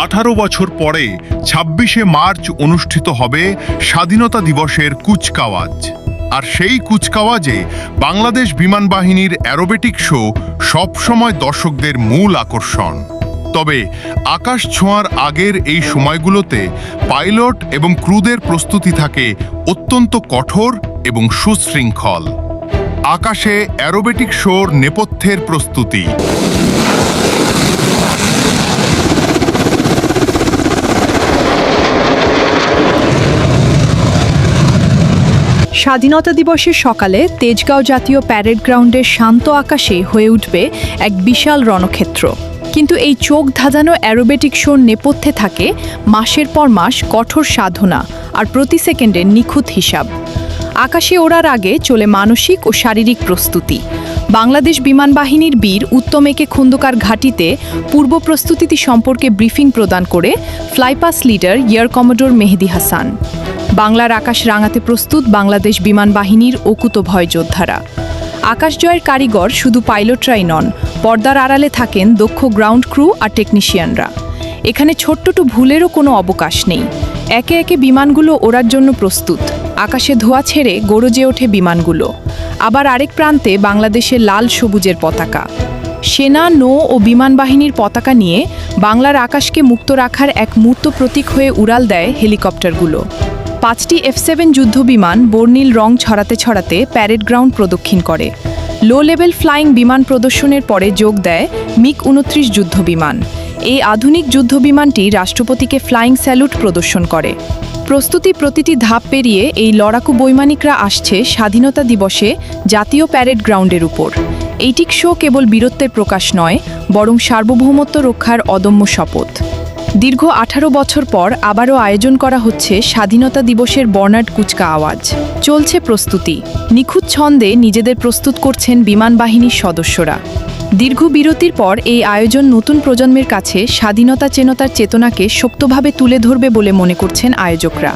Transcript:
18 বছর পরে 26শে মার্চ অনুষ্ঠিত হবে স্বাধীনতা দিবসের কুচকাওয়াজ। আর সেই কুচকাওয়াজে বাংলাদেশ বিমান বাহিনীর অ্যারোবেটিক শো সবসময় দর্শকদের মূল আকর্ষণ। তবে আকাশ ছোঁয়ার আগের এই সময়গুলোতে পাইলট এবং ক্রুদের প্রস্তুতি থাকে অত্যন্ত কঠোর এবং সুশৃঙ্খল। আকাশে অ্যারোবেটিক শোর নেপথ্যের প্রস্তুতি। স্বাধীনতা দিবসের সকালে তেজগাঁও জাতীয় প্যারেড গ্রাউন্ডের শান্ত আকাশে হয়ে উঠবে এক বিশাল রণক্ষেত্র। কিন্তু এই চোখ ধাঁধানো অ্যারোবেটিক শোর নেপথ্যে থাকে মাসের পর মাস কঠোর সাধনা আর প্রতি সেকেন্ডের নিখুঁত হিসাব। আকাশে ওড়ার আগে চলে মানসিক ও শারীরিক প্রস্তুতি। বাংলাদেশ বিমান বাহিনীর বীর উত্তম একে খন্দকার ঘাঁটিতে পূর্ব প্রস্তুতি সম্পর্কে ব্রিফিং প্রদান করে ফ্লাইপাস leader air commodore Mehedi Hasan. বাংলার আকাশ রাঙাতে প্রস্তুত বাংলাদেশ বিমান বাহিনীর অকুতভয় যোদ্ধারা। আকাশ জয়ের কারিগর শুধু পাইলটরাই নন, পর্দার আড়ালে থাকেন দক্ষ গ্রাউন্ড ক্রু আর টেকনিশিয়ানরা। এখানে ছোট্টটু ভুলেরও কোনো অবকাশ নেই। একে একে বিমানগুলো ওড়ার জন্য প্রস্তুত। আকাশে ধোঁয়া ছেড়ে গরজে ওঠে বিমানগুলো। আবার আরেক প্রান্তে বাংলাদেশের লাল সবুজের পতাকা। সেনা, নৌ ও বিমান বাহিনীর পতাকা নিয়ে বাংলার আকাশকে মুক্ত রাখার এক মূর্ত প্রতীক হয়ে উড়াল দেয় হেলিকপ্টারগুলো। 5টি F-7 যুদ্ধবিমান বর্ণিল রং ছড়াতে ছড়াতে প্যারেড গ্রাউন্ড প্রদক্ষিণ করে। লো লেভেল ফ্লাইং বিমান প্রদর্শনের পরে যোগ দেয় MiG-29 যুদ্ধবিমান। এই আধুনিক যুদ্ধবিমানটি রাষ্ট্রপতিকে ফ্লাইং স্যালুট প্রদর্শন করে। প্রস্তুতি প্রতিটি ধাপ পেরিয়ে এই লড়াকু বৈমানিকরা আসছে স্বাধীনতা দিবসে জাতীয় প্যারেড গ্রাউন্ডের উপর। এইটিক শো কেবল বীরত্বের প্রকাশ নয়, বরং সার্বভৌমত্ব রক্ষার অদম্য শপথ। দীর্ঘ 18 বছর পর আবারও আয়োজন করা হচ্ছে স্বাধীনতা দিবসের বর্নার্ড কুচকাওয়াজ। চলছে প্রস্তুতি। নিখুঁত ছন্দে নিজেদের প্রস্তুত করছেন বিমান বাহিনীর সদস্যরা। দীর্ঘ বিরতির পর এই আয়োজন নতুন প্রজন্মের কাছে স্বাধীনতা চেতনাকে শক্তভাবে তুলে ধরবে বলে মনে করছেন আয়োজকরা।